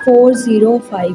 405,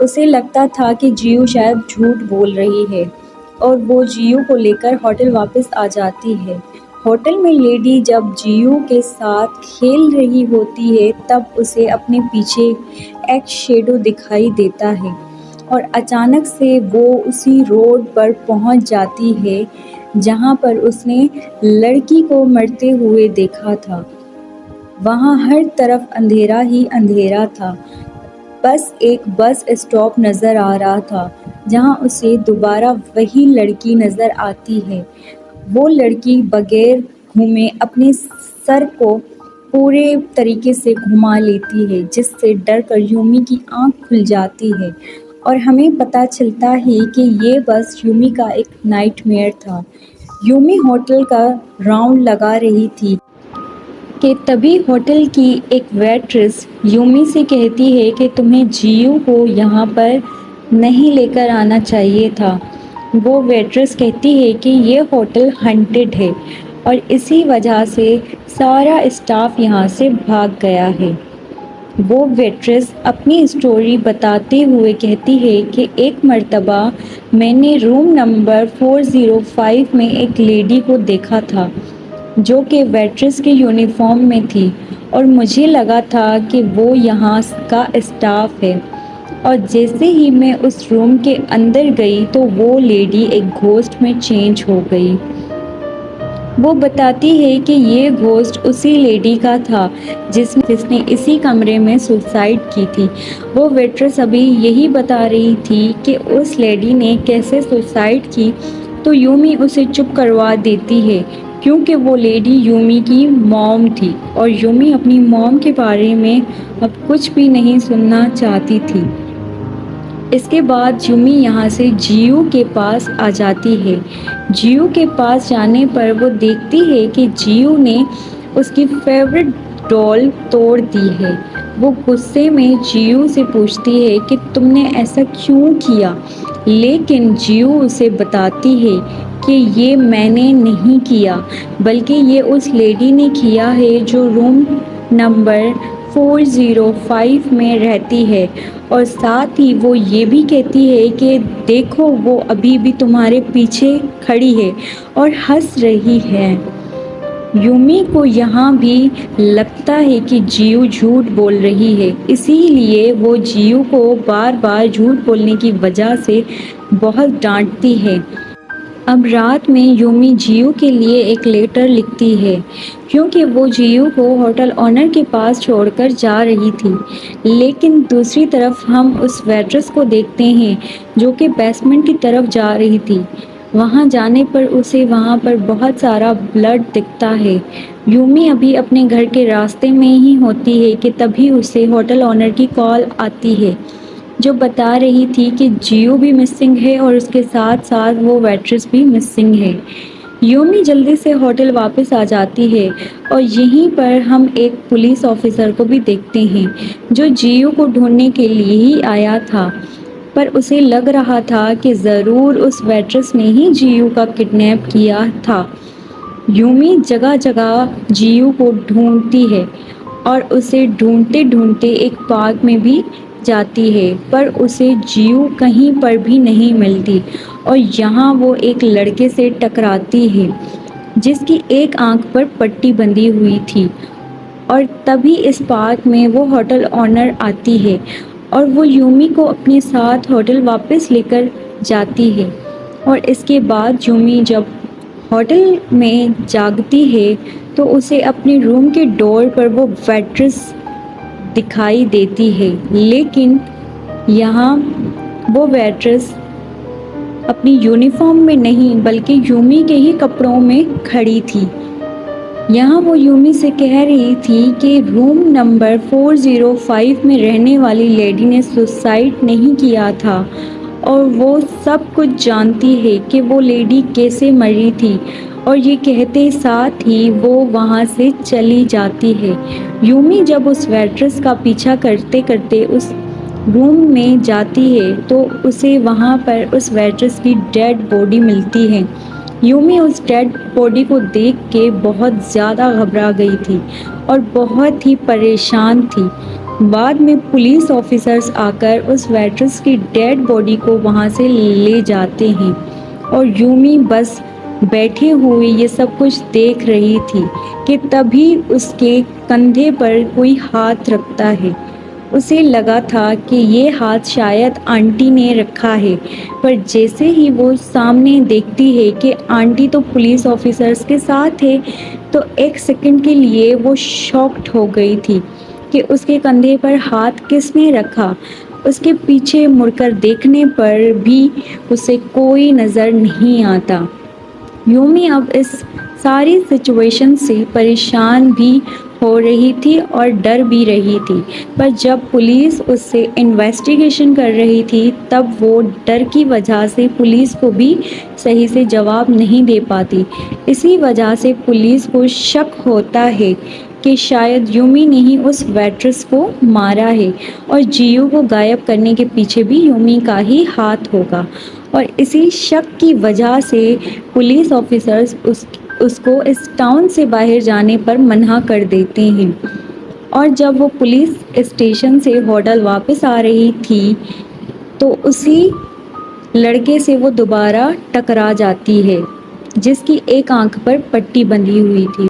اسے لگتا تھا کہ جیو شاید جھوٹ بول رہی ہے اور وہ جیو کو لے کر ہوٹل واپس آ جاتی ہے۔ ہوٹل میں لیڈی جب جیو کے ساتھ کھیل رہی ہوتی ہے تب اسے اپنے پیچھے ایک شیڈو دکھائی دیتا ہے اور اچانک سے وہ اسی روڈ پر پہنچ جاتی ہے جہاں پر اس نے لڑکی کو مرتے ہوئے دیکھا تھا۔ وہاں ہر طرف اندھیرا ہی اندھیرا تھا، بس ایک بس اسٹاپ نظر آ رہا تھا جہاں اسے دوبارہ وہی لڑکی نظر آتی ہے۔ وہ لڑکی بغیر گھومے اپنے سر کو پورے طریقے سے گھما لیتی ہے جس سے ڈر کر یومی کی آنکھ کھل جاتی ہے اور ہمیں پتہ چلتا ہے کہ یہ بس یومی کا ایک نائٹ میئر تھا۔ یومی ہوٹل کا راؤنڈ لگا رہی تھی کہ تبھی ہوٹل کی ایک ویٹریس یومی سے کہتی ہے کہ تمہیں جیو کو یہاں پر نہیں لے کر آنا چاہیے تھا۔ وہ ویٹریس کہتی ہے کہ یہ ہوٹل ہانٹڈ ہے اور اسی وجہ سے سارا اسٹاف یہاں سے بھاگ گیا ہے۔ وہ ویٹریس اپنی سٹوری بتاتے ہوئے کہتی ہے کہ ایک مرتبہ میں نے روم نمبر 405 میں ایک لیڈی کو دیکھا تھا جو کہ ویٹریس کے یونیفارم میں تھی اور مجھے لگا تھا کہ وہ یہاں کا اسٹاف ہے، اور جیسے ہی میں اس روم کے اندر گئی تو وہ لیڈی ایک گھوسٹ میں چینج ہو گئی۔ وہ بتاتی ہے کہ یہ گھوسٹ اسی لیڈی کا تھا جس نے اسی کمرے میں سوسائیڈ کی تھی۔ وہ ویٹریس ابھی یہی بتا رہی تھی کہ اس لیڈی نے کیسے سوسائیڈ کی تو یومی اسے چپ کروا دیتی ہے کیونکہ وہ لیڈی یومی کی موم تھی اور یومی اپنی موم کے بارے میں اب کچھ بھی نہیں سننا چاہتی تھی۔ اس کے بعد یومی یہاں سے جیو کے پاس آ جاتی ہے۔ جیو کے پاس جانے پر وہ دیکھتی ہے کہ جیو نے اس کی فیورٹ ڈال توڑ دی ہے۔ وہ غصے میں جیو سے پوچھتی ہے کہ تم نے ایسا کیوں کیا، لیکن جیو اسے بتاتی ہے کہ یہ میں نے نہیں کیا بلکہ یہ اس لیڈی نے کیا ہے جو روم نمبر 405 میں رہتی ہے، اور ساتھ ہی وہ یہ بھی کہتی ہے کہ دیکھو وہ ابھی بھی تمہارے پیچھے کھڑی ہے اور ہنس رہی ہے۔ یومی کو یہاں بھی لگتا ہے کہ جیو جھوٹ بول رہی ہے، اسی لیے وہ جیو کو بار بار جھوٹ بولنے کی وجہ سے بہت ڈانٹتی ہے۔ اب رات میں یومی جیو کے لیے ایک لیٹر لکھتی ہے کیونکہ وہ جیو کو ہوٹل اونر کے پاس چھوڑ کر جا رہی تھی، لیکن دوسری طرف ہم اس ویٹریس کو دیکھتے ہیں جو کہ بیسمنٹ کی طرف جا رہی تھی۔ وہاں جانے پر اسے وہاں پر بہت سارا بلڈ دکھتا ہے۔ یومی ابھی اپنے گھر کے راستے میں ہی ہوتی ہے کہ تبھی اسے ہوٹل اونر کی کال آتی ہے جو بتا رہی تھی کہ جیو بھی مسنگ ہے اور اس کے ساتھ ساتھ وہ ویٹریس بھی مسنگ ہے۔ یومی جلدی سے ہوٹل واپس آ جاتی ہے اور یہیں پر ہم ایک پولیس آفیسر کو بھی دیکھتے ہیں جو جیو کو ڈھونڈنے کے لیے ہی آیا تھا، پر اسے لگ رہا تھا کہ ضرور اس ویٹریس نے ہی جیو کا کڈنیپ کیا تھا۔ یومی جگہ جگہ جیو کو ڈھونڈتی ہے اور اسے ڈھونڈتے ڈھونڈتے ایک پارک میں بھی جاتی ہے پر اسے جیو کہیں پر بھی نہیں ملتی، اور یہاں وہ ایک لڑکے سے ٹکراتی ہے جس کی ایک آنکھ پر پٹی بندھی ہوئی تھی، اور تبھی اس پارک میں وہ ہوٹل اونر آتی ہے اور وہ یومی کو اپنے ساتھ ہوٹل واپس لے کر جاتی ہے۔ اور اس کے بعد یومی جب ہوٹل میں جاگتی ہے تو اسے اپنے روم کے ڈور پر وہ ویٹریس دکھائی دیتی ہے، لیکن یہاں وہ ویٹریس اپنی یونیفارم میں نہیں بلکہ یومی کے ہی کپڑوں میں کھڑی تھی۔ یہاں وہ یومی سے کہہ رہی تھی کہ روم نمبر 405 میں رہنے والی لیڈی نے سوسائیڈ نہیں کیا تھا اور وہ سب کچھ جانتی ہے کہ وہ لیڈی کیسے مری تھی، اور یہ کہتے ساتھ ہی وہ وہاں سے چلی جاتی ہے۔ یومی جب اس ویٹریس کا پیچھا کرتے کرتے اس روم میں جاتی ہے تو اسے وہاں پر اس ویٹریس کی ڈیڈ باڈی ملتی ہے۔ یومی اس ڈیڈ باڈی کو دیکھ کے بہت زیادہ گھبرا گئی تھی اور بہت ہی پریشان تھی۔ بعد میں پولیس آفیسرز آ کر اس ویٹریس کی ڈیڈ باڈی کو وہاں سے لے جاتے ہیں اور یومی بس بیٹھے ہوئے یہ سب کچھ دیکھ رہی تھی کہ تبھی اس کے کندھے پر کوئی ہاتھ رکھتا ہے۔ اسے لگا تھا کہ یہ ہاتھ شاید آنٹی نے رکھا ہے، پر جیسے ہی وہ سامنے دیکھتی ہے کہ آنٹی تو پولیس آفیسرز کے ساتھ ہے، تو ایک سیکنڈ کے لیے وہ شاکڈ ہو گئی تھی کہ اس کے کندھے پر ہاتھ کس نے رکھا۔ اس کے پیچھے مڑ کر دیکھنے پر بھی اسے کوئی نظر نہیں آتا۔ یومی اب اس ساری سچویشن سے پریشان بھی ہو رہی تھی اور ڈر بھی رہی تھی، پر جب پولیس اس سے انویسٹیگیشن کر رہی تھی تب وہ ڈر کی وجہ سے پولیس کو بھی صحیح سے جواب نہیں دے پاتی۔ اسی وجہ سے پولیس کو شک ہوتا ہے کہ شاید یومی نے ہی اس ویٹریس کو مارا ہے اور جیو کو غائب کرنے کے پیچھے بھی یومی کا ہی ہاتھ ہوگا، اور اسی شک کی وجہ سے پولیس آفیسرز اس کو اس ٹاؤن سے باہر جانے پر منع کر دیتے ہیں۔ اور جب وہ پولیس اسٹیشن سے ہوٹل واپس آ رہی تھی تو اسی لڑکے سے وہ دوبارہ ٹکرا جاتی ہے جس کی ایک آنکھ پر پٹی بندھی ہوئی تھی۔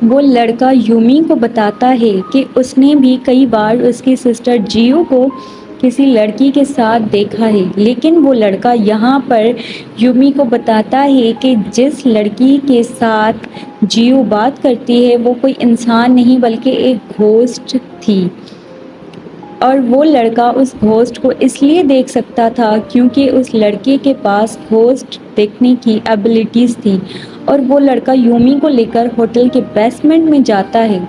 وہ لڑکا یومی کو بتاتا ہے کہ اس نے بھی کئی بار اس کی سسٹر جیو کو کسی لڑکی کے ساتھ دیکھا ہے، لیکن وہ لڑکا یہاں پر یومی کو بتاتا ہے کہ جس لڑکی کے ساتھ جیو بات کرتی ہے وہ کوئی انسان نہیں بلکہ ایک گھوسٹ تھی، اور وہ لڑکا اس گھوسٹ کو اس لیے دیکھ سکتا تھا کیونکہ اس لڑکے کے پاس گھوسٹ دیکھنے کی ایبلٹیز تھی، اور وہ لڑکا یومی کو لے کر ہوٹل کے بیسمنٹ میں جاتا ہے۔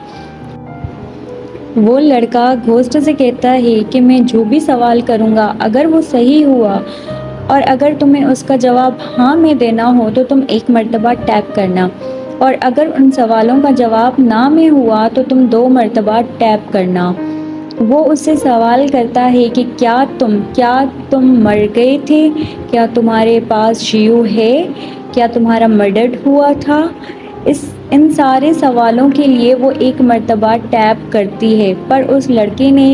وہ لڑکا گھوسٹ سے کہتا ہے کہ میں جو بھی سوال کروں گا اگر وہ صحیح ہوا اور اگر تمہیں اس کا جواب ہاں میں دینا ہو تو تم ایک مرتبہ ٹیپ کرنا، اور اگر ان سوالوں کا جواب نہ میں ہوا تو تم 2 مرتبہ ٹیپ کرنا۔ وہ اس سے سوال کرتا ہے کہ کیا تم مر گئے تھے؟ کیا تمہارے پاس جیو ہے؟ کیا تمہارا مرڈر ہوا تھا؟ ان سارے سوالوں کے لیے وہ 1 مرتبہ ٹیپ کرتی ہے، پر اس لڑکے نے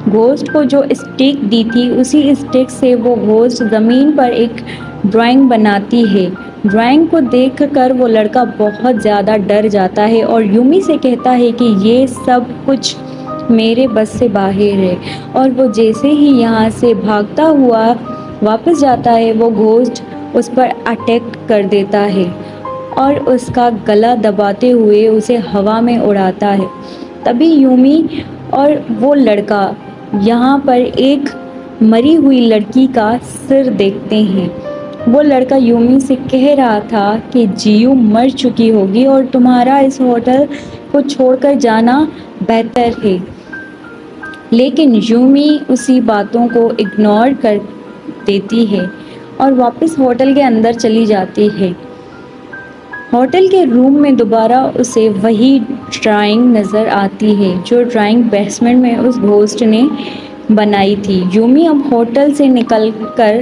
گھوسٹ کو جو اسٹک دی تھی اسی اسٹک سے وہ گھوسٹ زمین پر ایک ڈرائنگ بناتی ہے۔ ڈرائنگ کو دیکھ کر وہ لڑکا بہت زیادہ ڈر جاتا ہے اور یومی سے کہتا ہے کہ یہ سب کچھ میرے بس سے باہر ہے، اور وہ جیسے ہی یہاں سے بھاگتا ہوا واپس جاتا ہے وہ گھوسٹ اس پر اٹیک کر دیتا ہے اور اس کا گلا دباتے ہوئے اسے ہوا میں اڑاتا ہے۔ تبھی یومی اور وہ لڑکا یہاں پر ایک مری ہوئی لڑکی کا سر دیکھتے ہیں۔ وہ لڑکا یومی سے کہہ رہا تھا کہ جیو مر چکی ہوگی اور تمہارا اس ہوٹل کو چھوڑ کر جانا بہتر ہے، لیکن یومی اسی باتوں کو اگنور کر دیتی ہے اور واپس ہوٹل کے اندر چلی جاتی ہے۔ ہوٹل کے روم میں دوبارہ اسے وہی ڈرائنگ نظر آتی ہے جو ڈرائنگ بیسمنٹ میں اس گھوسٹ نے بنائی تھی۔ یومی اب ہوٹل سے نکل کر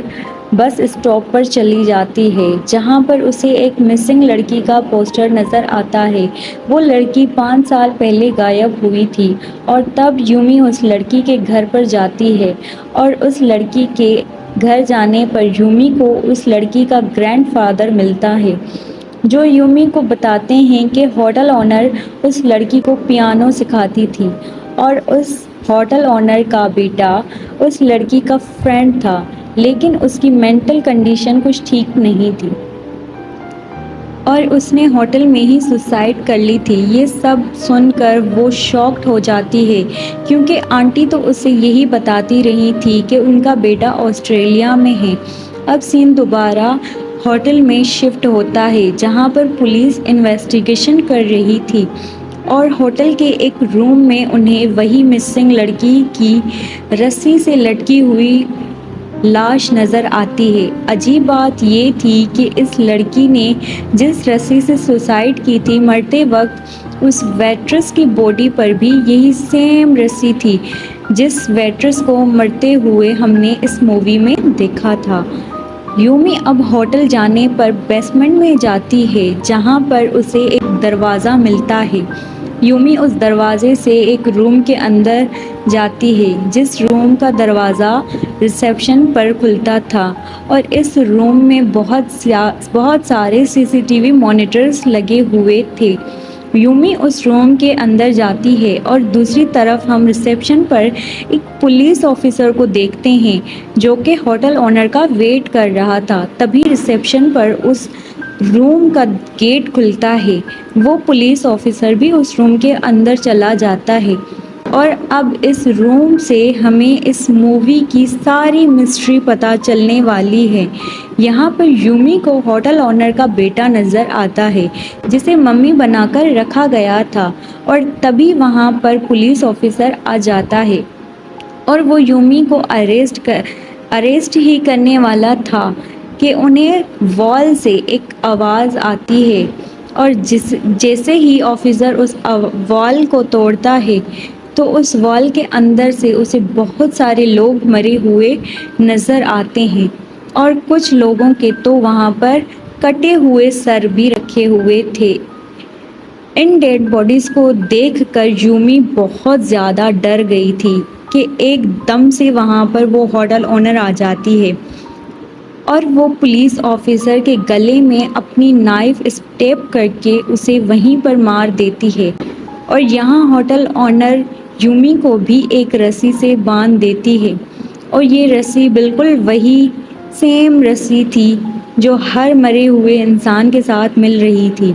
بس اسٹاپ پر چلی جاتی ہے جہاں پر اسے ایک مسنگ لڑکی کا پوسٹر نظر آتا ہے۔ وہ لڑکی 5 سال پہلے غائب ہوئی تھی، اور تب یومی اس لڑکی کے گھر پر جاتی ہے، اور اس لڑکی کے گھر جانے پر یومی کو اس لڑکی کا گرینڈ فادر ملتا ہے جو یومی کو بتاتے ہیں کہ ہوٹل اونر اس لڑکی کو پیانو سکھاتی تھی، اور اس ہوٹل اونر کا بیٹا اس لڑکی کا فرینڈ تھا، لیکن اس کی مینٹل کنڈیشن کچھ ٹھیک نہیں تھی اور اس نے ہوٹل میں ہی سوسائڈ کر لی تھی۔ یہ سب سن کر وہ شاکڈ ہو جاتی ہے کیونکہ آنٹی تو اسے یہی بتاتی رہی تھی کہ ان کا بیٹا آسٹریلیا میں ہے۔ اب سین دوبارہ ہوٹل میں شفٹ ہوتا ہے جہاں پر پولیس انویسٹیگیشن کر رہی تھی، اور ہوٹل کے ایک روم میں انہیں وہی مسنگ لڑکی کی رسی سے لٹکی ہوئی لاش نظر آتی ہے۔ عجیب بات یہ تھی کہ اس لڑکی نے جس رسی سے سوسائڈ کی تھی مرتے وقت اس ویٹریس کی باڈی پر بھی یہی سیم رسی تھی جس ویٹریس کو مرتے ہوئے ہم نے اس مووی میں دیکھا تھا۔ یومی اب ہوٹل جانے پر بیسمنٹ میں جاتی ہے جہاں پر اسے ایک دروازہ ملتا ہے یومی اس دروازے سے ایک روم کے اندر جاتی ہے جس روم کا دروازہ ریسیپشن پر کھلتا تھا، اور اس روم میں بہت سارے CCTV مانیٹرز لگے ہوئے تھے۔ یومی اس روم کے اندر جاتی ہے اور دوسری طرف ہم ریسیپشن پر ایک پولیس آفیسر کو دیکھتے ہیں جو کہ ہوٹل اونر کا ویٹ کر رہا تھا۔ تبھی ریسیپشن پر اس روم کا گیٹ کھلتا ہے، وہ پولیس آفیسر بھی اس روم کے اندر چلا جاتا ہے، اور اب اس روم سے ہمیں اس مووی کی ساری مسٹری پتہ چلنے والی ہے۔ یہاں پر یومی کو ہوٹل اونر کا بیٹا نظر آتا ہے جسے ممی بنا کر رکھا گیا تھا، اور تبھی وہاں پر پولیس آفیسر آ جاتا ہے اور وہ یومی کو اریسٹ ہی کرنے والا تھا کہ انہیں وال سے ایک آواز آتی ہے، اور جیسے ہی آفیسر اس وال کو توڑتا ہے تو اس وال کے اندر سے اسے بہت سارے لوگ مرے ہوئے نظر آتے ہیں، اور کچھ لوگوں کے تو وہاں پر کٹے ہوئے سر بھی رکھے ہوئے تھے۔ ان ڈیڈ باڈیز کو دیکھ کر یومی بہت زیادہ ڈر گئی تھی کہ ایک دم سے وہاں پر وہ ہوٹل اونر آ جاتی ہے اور وہ پولیس آفیسر کے گلے میں اپنی نائف اسٹیپ کر کے اسے وہیں پر مار دیتی ہے، اور یہاں ہوٹل اونر یومی کو بھی ایک رسی سے باندھ دیتی ہے، اور یہ رسی بالکل وہی سیم رسی تھی جو ہر مرے ہوئے انسان کے ساتھ مل رہی تھی،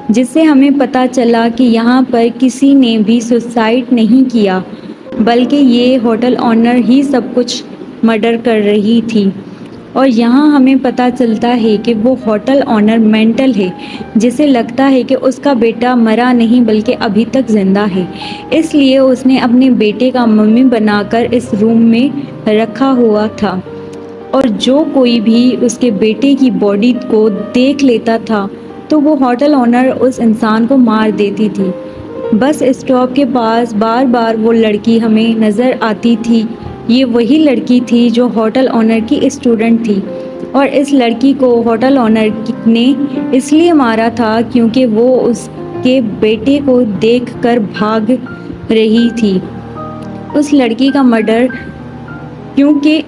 جس سے ہمیں پتہ چلا کہ یہاں پر کسی نے بھی سوسائڈ نہیں کیا بلکہ یہ ہوٹل اونر ہی سب کچھ مرڈر کر رہی تھی۔ اور یہاں ہمیں پتہ چلتا ہے کہ وہ ہوٹل اونر مینٹل ہے، جسے لگتا ہے کہ اس کا بیٹا مرا نہیں بلکہ ابھی تک زندہ ہے، اس لیے اس نے اپنے بیٹے کا ممی بنا کر اس روم میں رکھا ہوا تھا، اور جو کوئی بھی اس کے بیٹے کی باڈی کو دیکھ لیتا تھا تو وہ ہوٹل اونر اس انسان کو مار دیتی تھی۔ بس اسٹاپ کے پاس بار بار وہ لڑکی ہمیں نظر آتی تھی، یہ وہی لڑکی تھی جو ہوٹل اونر کی اسٹوڈنٹ تھی، اور اس لڑکی کو ہوٹل اونر نے اس لیے مارا تھا کیونکہ وہ اس کے بیٹے کو دیکھ کر بھاگ رہی تھی۔ اس لڑکی کا مرڈر کیونکہ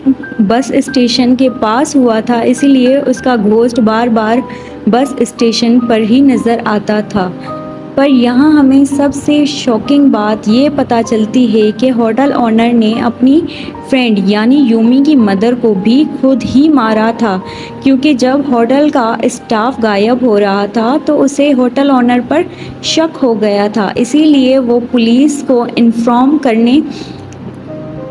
بس اسٹیشن کے پاس ہوا تھا، اسی لیے اس کا گھوسٹ بار بار بس اسٹیشن پر ہی نظر آتا تھا۔ پر یہاں ہمیں سب سے شاکنگ بات یہ پتہ چلتی ہے کہ ہوٹل اونر نے اپنی فرینڈ یعنی یومی کی مدر کو بھی خود ہی مارا تھا، کیونکہ جب ہوٹل کا اسٹاف غائب ہو رہا تھا تو اسے ہوٹل اونر پر شک ہو گیا تھا، اسی لیے وہ پولیس کو انفارم کرنے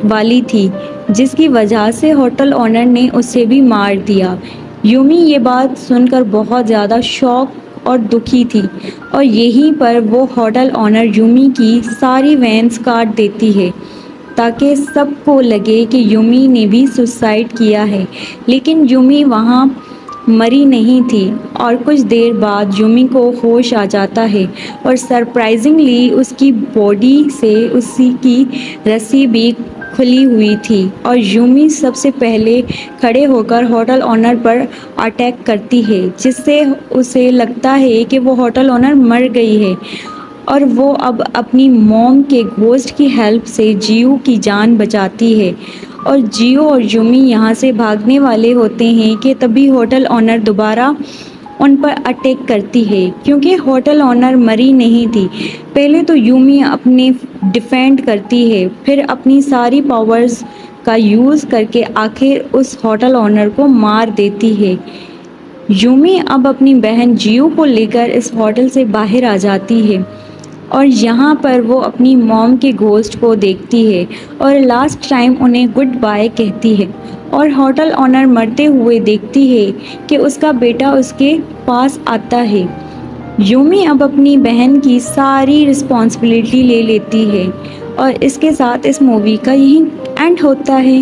والی تھی، جس کی وجہ سے ہوٹل اونر نے اسے بھی مار دیا۔ یومی یہ بات سن کر بہت زیادہ شاک اور دکھی تھی، اور یہیں پر وہ ہوٹل اونر یومی کی ساری وینس کاٹ دیتی ہے تاکہ سب کو لگے کہ یومی نے بھی سوسائڈ کیا ہے، لیکن یومی وہاں مری نہیں تھی، اور کچھ دیر بعد یومی کو ہوش آ جاتا ہے اور سرپرائزنگلی اس کی باڈی سے اسی کی رسی بھی کھلی ہوئی تھی، اور یومی سب سے پہلے کھڑے ہو کر ہوٹل اونر پر اٹیک کرتی ہے، جس سے اسے لگتا ہے کہ وہ ہوٹل اونر مر گئی ہے، اور وہ اب اپنی موم کے گھوسٹ کی ہیلپ سے جیو کی جان بچاتی ہے، اور جیو اور یومی یہاں سے بھاگنے والے ہوتے ہیں کہ تبھی ہوٹل اونر دوبارہ ان پر اٹیک کرتی ہے، کیونکہ ہوٹل اونر مری نہیں تھی۔ پہلے تو یومی اپنے ڈیفینڈ کرتی ہے، پھر اپنی ساری پاورز کا یوز کر کے آخر اس ہوٹل اونر کو مار دیتی ہے۔ یومی اب اپنی بہن جیو کو لے کر اس ہوٹل سے باہر آ جاتی ہے، اور یہاں پر وہ اپنی موم کے گھوسٹ کو دیکھتی ہے اور لاسٹ ٹائم انہیں گڈ بائے کہتی ہے، اور ہوٹل اونر مرتے ہوئے دیکھتی ہے کہ اس کا بیٹا اس کے پاس آتا ہے۔ یومی اب اپنی بہن کی ساری رسپانسبلٹی لے لیتی ہے، اور اس کے ساتھ اس مووی کا یہی اینڈ ہوتا ہے۔